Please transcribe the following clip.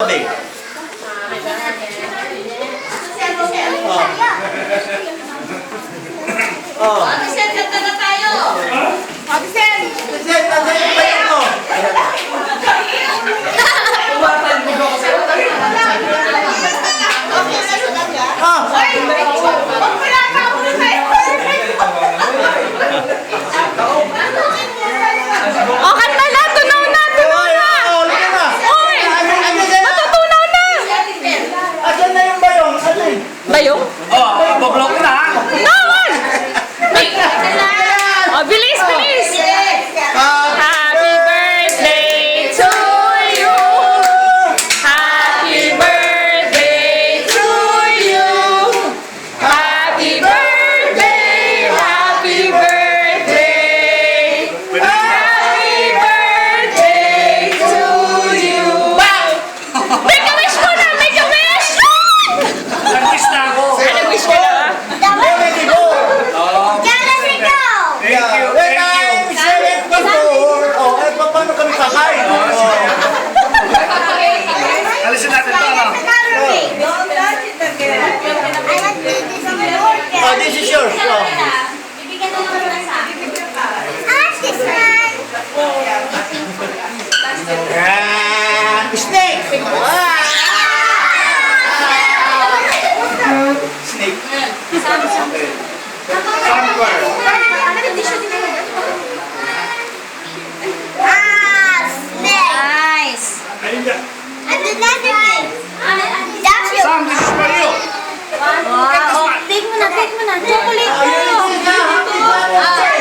Big. Oh. Ate Sen, kanta na tayo! Ate Sen! Sen, nandiyan yung bayan mo. Ah! O, kanta na! Tunaw na! Tunaw na! Ulit ka na. Uy! Matutunaw na! Asan na yung bayong? Asan? Bayong? Bablok na. Naman! O, bilis! Bilis! Happy birthday to you! Happy birthday to you! Happy birthday! Happy birthday! Happy birthday to you! Make a wish ko na! Make a wish! Nag-wish na ako. Nag-wish ka na? Ready, go! Thank you, When thank you. I'm 74, oh, eh, paano kami kakain? Alisin natin ito, ano? Oh, this is yours. Oh. Bibigyan na naman na sa akin. Snake! Snake. Nice! Sam, this is for you. Wow! Take mo na, take mo na. Chocolate Ayun, mo! sila. Happy birthday.